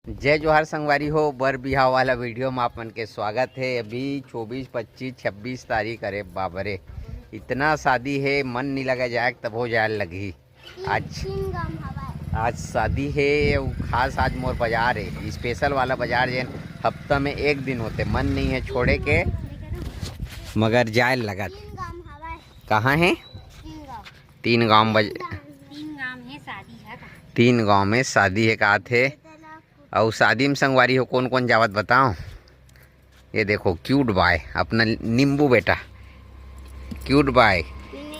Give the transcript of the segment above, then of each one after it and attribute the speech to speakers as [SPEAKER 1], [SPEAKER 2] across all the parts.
[SPEAKER 1] जय जोहार संगवारी हो। बर बिहाव वाला वीडियो में आपन के स्वागत है। अभी 24, 25, 26 तारीख अरे बाबरे इतना शादी है, मन नहीं लगा जाए तब हो जाए लगी। आज शादी है, खास आज मोर बाजार है, स्पेशल वाला बाजार जैन हफ्ता में एक दिन होते, मन नहीं है छोड़े के मगर जाए लगत। कहाँ है? 3 गांव तीन गांव में शादी है का थे। और शादी में संगवारी हो कौन कौन जावत बताओ। ये देखो क्यूट बॉय अपना नींबू बेटा, क्यूट बॉय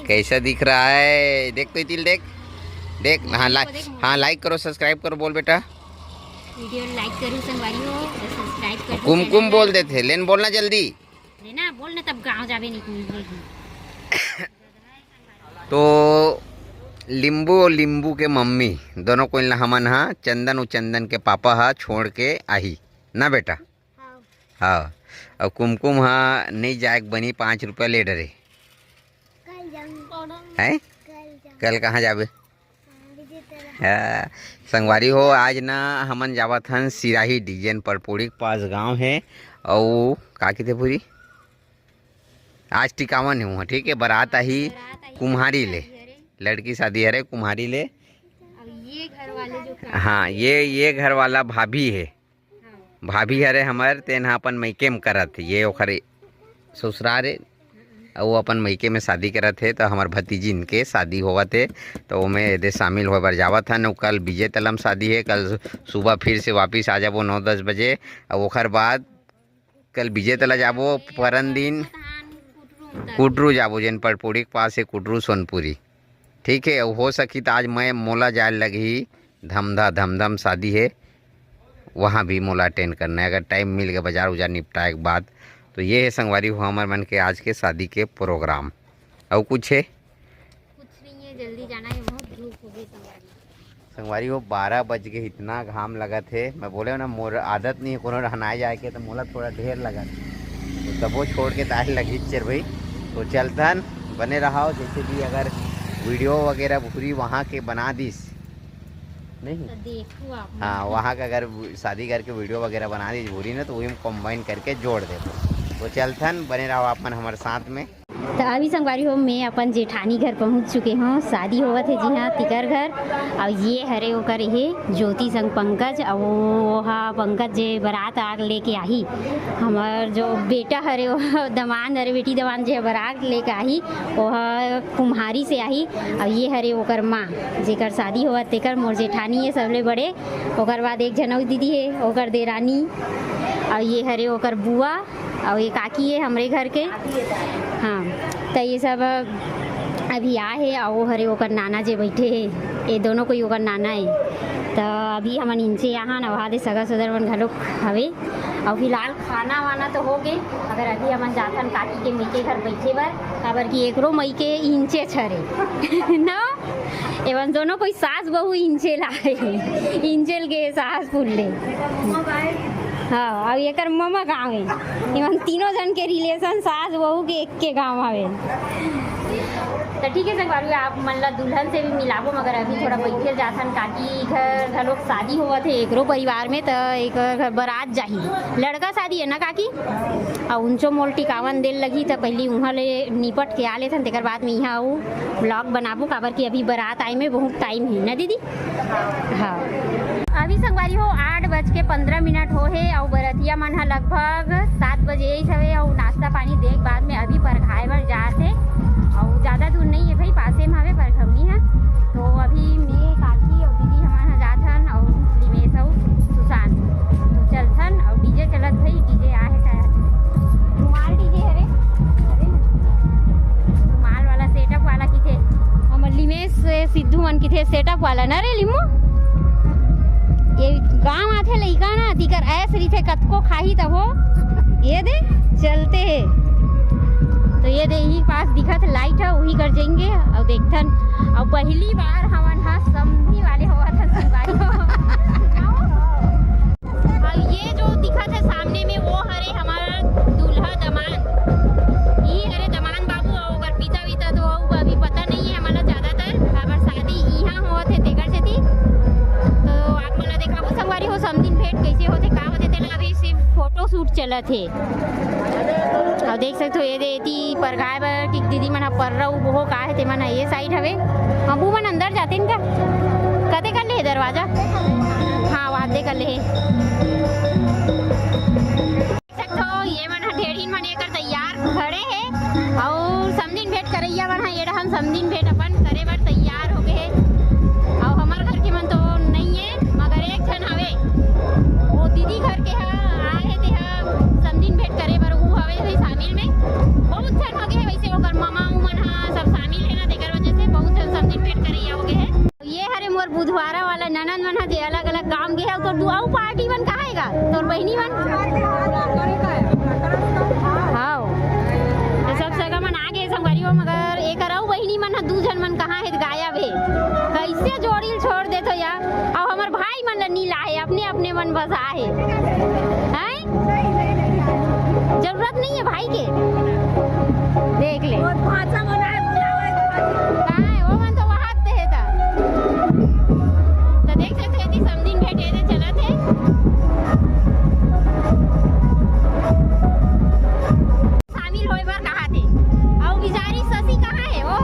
[SPEAKER 1] कैसा दिख रहा है, देख तो तिल देख देख। हाँ लाइक करो, सब्सक्राइब करो, बोल बेटा
[SPEAKER 2] वीडियो लाइक करो संगवारी हो, सब्सक्राइब करो।
[SPEAKER 1] कुमकुम बोल देते लेन, बोलना जल्दी
[SPEAKER 2] लेना बोलना तब गांव जावे नहीं।
[SPEAKER 1] तो लिंबू और लिंबू के मम्मी दोनों को हमन हा चंदन और चंदन के पापा हा छोड़ के आई ना बेटा। हाँ और कुमकुम हा नहीं जाए बनी 5 रुपया ले डरे है। कल कहाँ जाबे? हाँ संगवारी हो आज ना हमन जावत हन सिराही डिजाइन परपोड़ी के पास गांव है। और का कहते पूरी आज टिकावन हूँ, ठीक है। बारात आई कुम्हारी ले, लड़की शादी है कुम्हारी ले।
[SPEAKER 2] ये घर वाले जो
[SPEAKER 1] हाँ ये घर वाला भाभी है। भाभी हरे हमार तेन अपन मैके में करत, ये ओखरे ससुराल है और वो अपन मैके में शादी करत है। तो हमार भतीजी इनके शादी होवा थे तो में यदि शामिल हो बर जावत हन। कल विजय तलम शादी है, कल सुबह फिर से वापिस आ जाबो 9-10 बजे। और ओखर बाद कल विजय तला जाबो, परन दिन कुटरू जाबो जैन परपोड़ी के पास है कुटरू सोनपुरी, ठीक है। हो सकी तो आज मैं मोला जाए लगी धमधम शादी है, वहाँ भी मोला अटेंड करना है अगर टाइम मिल गया बाजार उजार निपटाए के बाद। तो ये है संगवारी हो हमार मन के आज के शादी के प्रोग्राम। और कुछ है?
[SPEAKER 2] कुछ नहीं है, जल्दी जाना है, बहुत धूप हो गई
[SPEAKER 1] संगवारी हो 12 बज के इतना घाम लगा थे। मैं बोले ना मोर आदत नहीं है कोनो रहनाए जाए के, तो मोला थोड़ा ढेर लगा तो तब वो छोड़ के तार लगी चर भाई। तो चलतन बने रहा जैसे भी अगर वीडियो वगैरह पूरी वहाँ के बना दीस नहीं
[SPEAKER 2] तो देखो आप।
[SPEAKER 1] हाँ वहाँ का अगर शादी करके वीडियो वगैरह बना दी पूरी ना तो वही कंबाइन करके जोड़ दे। तो चलथन बने रहो अपन हमारे साथ में।
[SPEAKER 2] तो अभी संगवारी हो मैं अपन जेठानी घर पहुंच चुके हूँ, शादी होवत है जी हाँ तिकर घर। और ये हरे ओकर हे ज्योति संग पंकज, और वहाँ पंकज जे बारात आग लेके आई। हमार जो बेटा हरे वो दमान हरे बेटी दमान जे बारात लेके आई वह कुम्हारी से आई। और ये हरे ओकर माँ जेकर शादी होवत तेकर मोर जेठानी है सबले बड़े। ओकर बाद एक जनऊ दीदी है ओकर देरानी, और ये हरे ओकर बुआ, और ये काकी है हमरे घर के। हाँ तो ये सब अभी आ है। और वो हरे ओकर नाना जे बैठे है, ये दोनों कोई ओकर नाना है। तो अभी हमन इनसे यहाँ नवा दे सगा सदर मन घलोक हवे। और फिलहाल खाना वाना तो हो गए, अगर अभी हमन जाथन काकी के मई के घर बैठे बर, काबर कि एकरो मई के इंचे छरे ना एवं दोनों कोई सास बहू इंचे लाए इंचेल के सास फुल्ले। हाँ और एक ममा गाँव है, इवन तीनों जन के रिलेशन सास बहू के एक के गाँव हवे। तो ठीक है संगवारी आप मतलब दुल्हन से भी मिलाबो, मगर अभी थोड़ा बैठे जाथन काकी घर लोग शादी हुआ थे एकरो परिवार में। तो एक घर बारात जाही, लड़का शादी है ना काकी, और उनचो मोल टिकावन देल लगी। तो पहले वहाँ ले निपट के आ लेथन, तेकर बाद में यहाँ वो ब्लॉग बनाबो, काबर कि अभी बारात आए में बहुत टाइम है ना दीदी। हाँ अभी संगवारी हो 8:15 हो है, और बरतिया मन हा लगभग 7 बजे हवे। और नाश्ता पानी देख बाद में अभी परघाए बर जाते, और ज़्यादा दूर नहीं है भाई, पासे में हवे परघवनी है। तो अभी मैं काकी और दीदी हमारे यहाँ जाथन, और लिमेश और सुशांत तो चलथन। और डीजे चलत भाई, डीजे आ है शायद रुमाल डीजे है रे रुमाल वाला सेटअप वाला की थे हमर लिमेश सिद्धू मन की थे सेटअप वाला ना रे लिमू। ये गाँव आथे लइका ना तिकर ऐस रही थे कतको खाही तब हो ये दे चलते है। तो ये दे ही पास दिखत लाइट है, वही कर जाएंगे और देखथन। और पहली बार हमन हा समधी वाले हुआ था संगवारी। और ये जो दिखत है सामने में वो हरे हमारा दूल्हा दमान, ये हरे दमान बाबू। और अगर पिता विता तो अभी पता नहीं है हमारा ज़्यादातर, अगर शादी यहाँ हुआ थे तेकर से थी। तो आप मला देखा वो संगवारी हो समदिन भेंट फोटो शूट चला थे। और देख सकते हो ये देती परगाए बर कि दीदी मन पर रहा वो का है ते मन ये साइड हवे अबू मन अंदर जाते का कते कर ले दरवाजा हाँ वादे कर ले ये मन ढेरीन मन एकर तैयार खड़े है और समझिन भेंट करैया मन ये हम समझिन भेंट अपन करे बर तैयार हो गए है और हमार घर के मन तो नहीं है मगर एक जन हवे वो दीदी घर के आए है ते समझिन भेंट करे बर वो हवे भाई शामिल में बहुत जन हो गए वैसे ओकर मामा मन सब शामिल है ना तेकर वजह से बहुत जन समझिन भेंट करैया हो गए है। ये हरे मोर बुधवारा वाला ननद मन दे अलग अलग काम गे है तो दुआऊ पार्टी मन कहाएगा तोर बहनी मन हाँ तो सब सगा मन आगे संगवारी हो मगर एक राऊ बहनी मन दू जन मन कहाँ है गायब है कैसे जोड़ी छोड़ दे तो यार और हमार भाई मन नीला है अपने अपने मन बसा है जरूरत नहीं है भाई के देख ले कहाँ है वो मन तो वहाँ है तो देख सकते हैं समझिन भेटे थे चला थे शामिल होए बार कहा थे और बिचारी ससी कहाँ है वो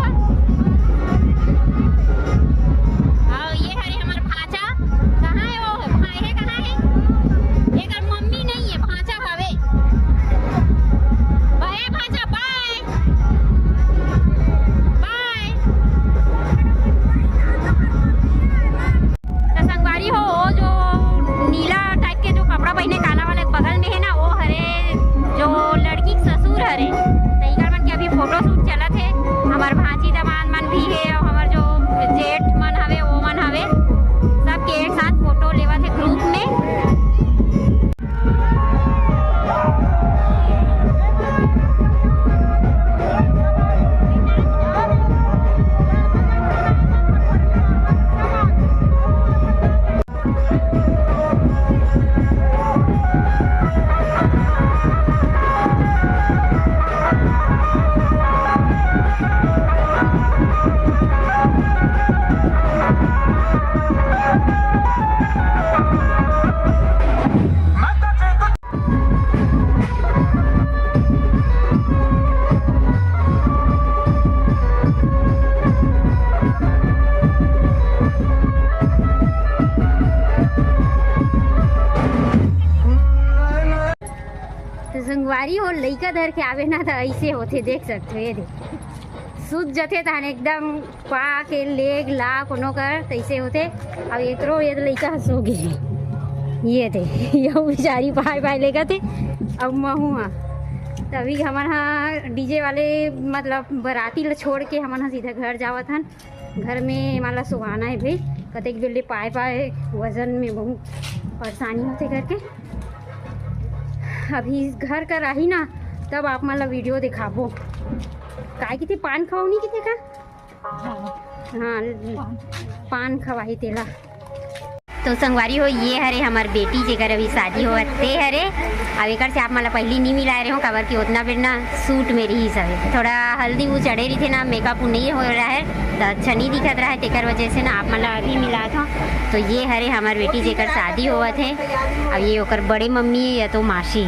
[SPEAKER 2] और ये हरे हमार भाचा कहाँ है वो भाई है कहाँ है एक मम्मी नहीं है भाचा हवे बाय भाचा बाय बाय तो संगवारी हो वो जो नीला टाइप के जो कपड़ा पहने काला वाले बगल में है ना वो हरे जो लड़की के ससुर हरे तैयार मन के अभी फोटो शूट चला थे हमार भांजी दामाद मन भी है और हमार जो जेठ मन हवे वो मन हवे सबके एक साथ फोटो लेवा थे ग्रुप में। संगवारी हो लइका धर के आवे ना तो ऐसे होते देख सकते हो ये देख सूझ जाते तहन एकदम पा के लेग ला कोनो कर तैसे होते अब एकरो ये लइका सो गई ये थे ये बेचारी पाए पाए लेगा थे अब महू हाँ तभी हमारे यहाँ डीजे वाले मतलब बराती ला छोड़ के हमारे यहाँ सीधा घर जावत हन घर में माला सुहाना है भाई कतेक बेले पाए पाए वजन में बहुत परेशानी होते करके अभी घर कर रही ना तब आप मतलब वीडियो दिखाबो काय कितने पान खवानी कितने का हाँ पान खवाही तेला तो संगवारी हो ये हरे हमार बेटी जेकर अभी शादी हो ते हरे अब एक से आप मतलब पहली नहीं मिला रहे हो कवर की उतना फिर ना सूट में रही सब थोड़ा हल्दी वो चढ़े रही थे ना मेकअप नहीं हो रहा है तो अच्छा नहीं दिखत रहा है तेकर वजह से ना आप मतलब अभी मिला था तो ये हरे हमार बेटी जेकर शादी हुआ थे अब ये ओकर बड़े मम्मी या तो मासी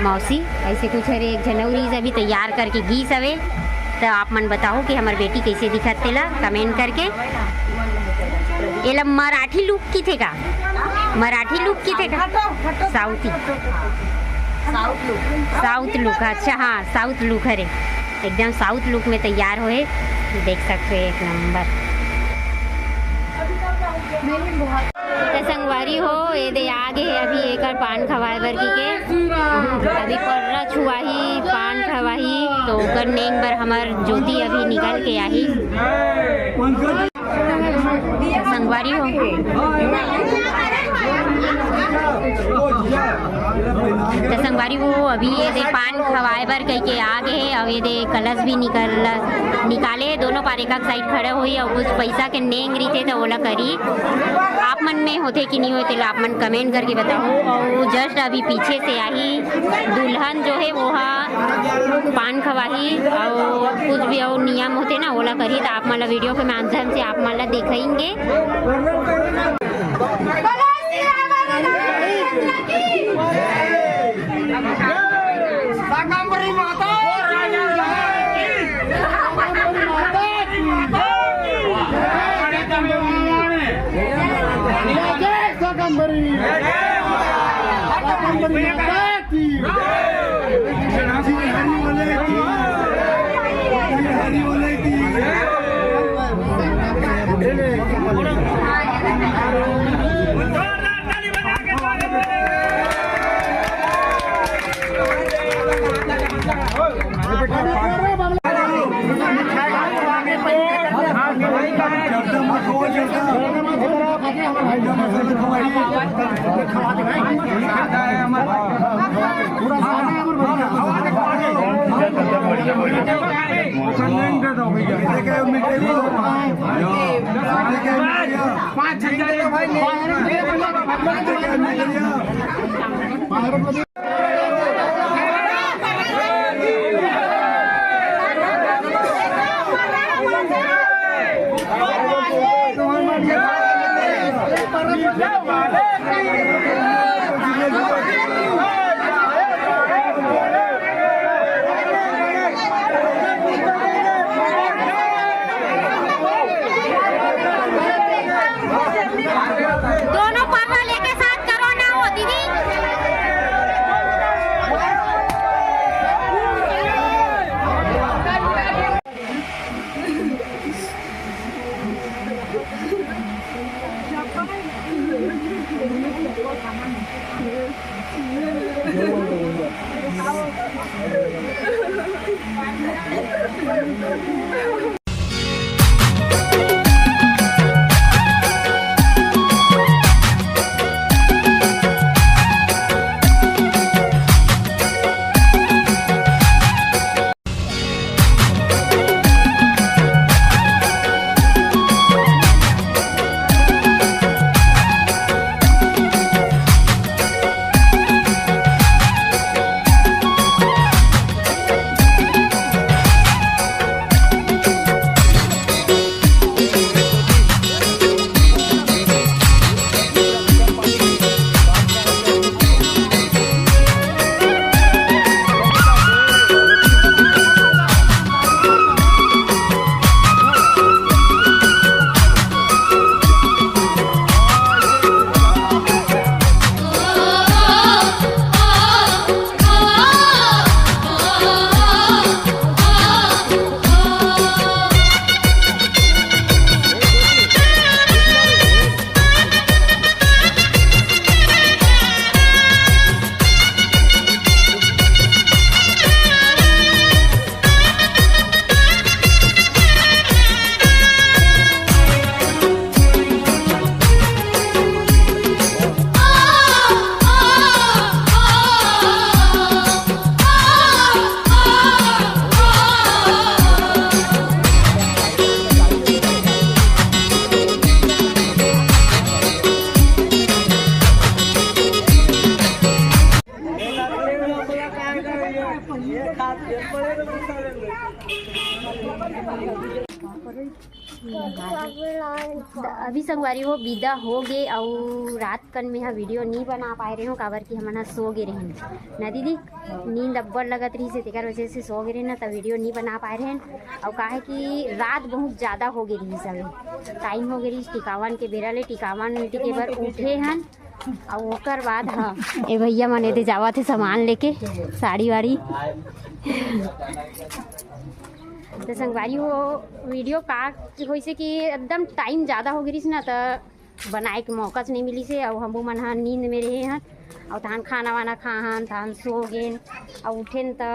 [SPEAKER 2] मौसी ऐसे कुछ हरे एक जनवरी से अभी तैयार करके गी सवे तो आप मन बताओ कि हमार बेटी कैसे दिखत तेला कमेंट करके ये मराठी लुक की थे का मराठी लुक की थे का साउथ लुक अच्छा हाँ साउथ लुक हरे एकदम साउथ लुक में तैयार हुए देख सकते हो एक नंबर तो संगवारी हो ये दे आगे है अभी एक पान खवाए बर की के अभी पर्रा छुआही पान खवाही तो ओकर नेंग बर हमार ज्योति अभी निकल के आई संगवारी हो तो संगवारी वो अभी ये दे पान खवाए बर कह के आगे है और ये दे कलश भी निकाले दोनों पारे का साइड खड़े हुई और कुछ पैसा के नेंग रही थे तो ओला करी आप मन में होते कि नहीं होते आप मन कमेंट करके बताओ। और जस्ट अभी पीछे से आई दुल्हन जो है वो पान खवाही और कुछ भी और नियम होते ना ओला करी तो आप मतलब वीडियो के माध्यम से आप मतलब दिखाएंगे।
[SPEAKER 3] शाकंभरी माता
[SPEAKER 2] अभी संगवारी हो विदा हो गए और रात कन में यहाँ वीडियो नहीं बना पाए रहे हो काबर कि हमन सो गए रहे ना दीदी नींद अब्बड़ लगत रही से तेकर वजह से सो गए ना तब वीडियो नहीं बना पाए रहे और काहे कि रात बहुत ज़्यादा हो गई रही सब टाइम हो गई टिकावन के बेरा ले टिकावन टिके बर उठे हन और ओकर बाद हाँ ए भैया मन एदे जावा थे सामान लेके साड़ी वाड़ी तो संगवारी हो वीडियो का हो से कि एकदम टाइम ज़्यादा हो गई ना तो बनाए के मौका नहीं मिली से और हम मन हाँ नींद में रहे हैं और तहन खाना वाना खाहन तहन सो गए और उठे तो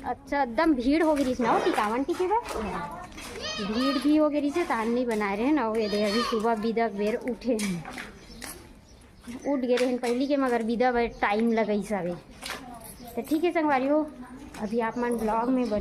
[SPEAKER 2] अच्छा एकदम भीड़ हो गई ना टिकावन टिके भीड़ भी हो गई से तहन नहीं बनाए रहे ना और ये अभी सुबह विदा बेर उठे हैं उठ गए रहे पहली के मगर विदा बेर टाइम लगई सवे तो ठीक है संगवारी हो अभी आप मन ब्लॉग में बन